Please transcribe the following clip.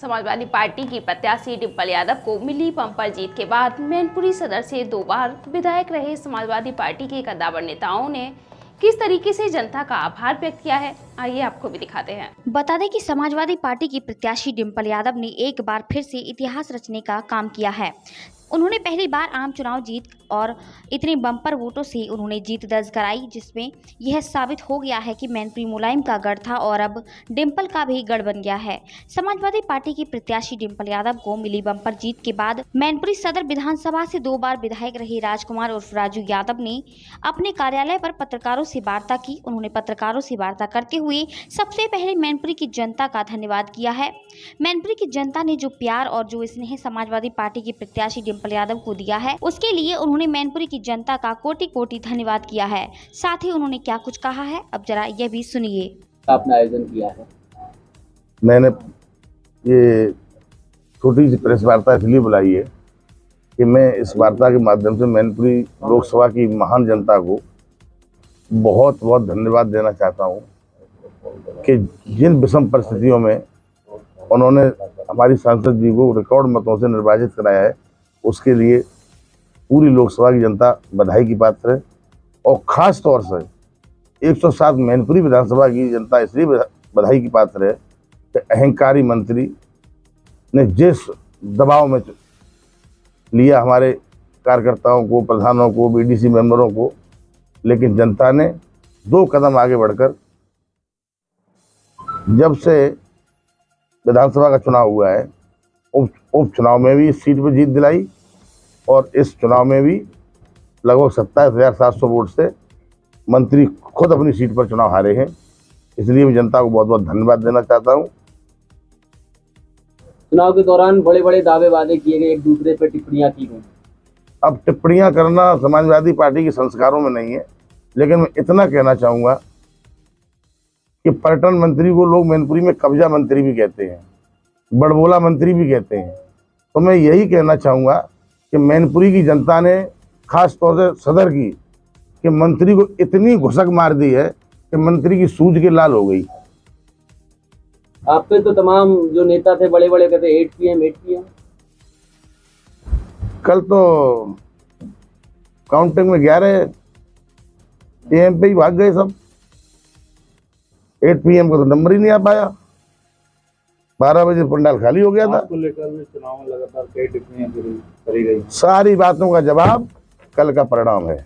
Samajwadi party की प्रत्याशी डिम्पल यादव को मिली बम्पर जीत के बाद मैनपुरी सदर से 2 बार विधायक रहे समाजवादी पार्टी के कद्दावर नेताओं ने किस तरीके से जनता का आभार व्यक्त किया है, आइए आपको भी दिखाते हैं। बता दें कि समाजवादी पार्टी की प्रत्याशी डिम्पल यादव ने एक बार फिर से इतिहास रचने का काम किया है। उन्होंने पहली बार आम चुनाव जीत और इतने बम्पर वोटों से उन्होंने जीत दर्ज कराई, जिसमें यह साबित हो गया है कि मैनपुरी मुलायम का गढ़ था और अब डिम्पल का भी गढ़ बन गया है। समाजवादी पार्टी की प्रत्याशी डिम्पल यादव को मिली बम्पर जीत के बाद मैनपुरी सदर विधानसभा से 2 बार विधायक रहे राजकुमार उर्फ राजू यादव ने अपने कार्यालय पर पत्रकारों से वार्ता की। उन्होंने पत्रकारों से वार्ता करते हुए सबसे पहले मैनपुरी की जनता का धन्यवाद किया है। मैनपुरी की जनता ने जो प्यार और जो स्नेह समाजवादी पार्टी की प्रत्याशी डिम्पल यादव को दिया है, उसके लिए उन्होंने मैनपुरी की जनता का कोटि कोटि धन्यवाद किया है। साथ ही उन्होंने क्या कुछ कहा है, अब जरा यह भी सुनिए। आपने आयोजन किया है, मैंने ये छोटी सी प्रेस वार्ता इसलिए बुलाई है कि मैं इस वार्ता के माध्यम से मैनपुरी लोकसभा की महान जनता को बहुत बहुत धन्यवाद देना चाहता हूं कि जिन विषम परिस्थितियों में उन्होंने हमारी सांसद जी को रिकॉर्ड मतों से निर्वाचित कराया है, उसके लिए पूरी लोकसभा की जनता बधाई की पात्र है। और ख़ास तौर से 107 मैनपुरी विधानसभा की जनता इसलिए बधाई की पात्र है कि अहंकारी मंत्री ने जिस दबाव में लिया हमारे कार्यकर्ताओं को, प्रधानों को, बीडीसी मेंबरों को, लेकिन जनता ने 2 कदम आगे बढ़कर जब से विधानसभा का चुनाव हुआ है, उपचुनाव में भी इस सीट पर जीत दिलाई और इस चुनाव में भी लगभग 27,700 वोट से मंत्री खुद अपनी सीट पर चुनाव हारे हैं। इसलिए मैं जनता को बहुत बहुत धन्यवाद देना चाहता हूं। चुनाव के दौरान बड़े बड़े दावे वादे किए गए, एक दूसरे पर टिप्पणियां की गई। अब टिप्पणियां करना समाजवादी पार्टी के संस्कारों में नहीं है, लेकिन मैं इतना कहना चाहूँगा कि पर्यटन मंत्री को लोग मैनपुरी में कब्जा मंत्री भी कहते हैं, बड़बोला मंत्री भी कहते हैं। तो मैं यही कहना चाहूँगा कि मैनपुरी की जनता ने खास तौर से सदर की कि मंत्री को इतनी घुसक मार दी है कि मंत्री की सूझ के लाल हो गई। आप पे तो तमाम जो नेता थे बड़े बड़े कहते 8 PM। कल तो काउंटिंग में 11 PM पे ही भाग गए सब। 8 PM का तो नंबर ही नहीं आ पाया। 12 बजे पंडाल खाली हो गया था। को लेकर भी चुनाव में लगातार कई टिप्पणियां करी गई। सारी बातों का जवाब कल का परिणाम है।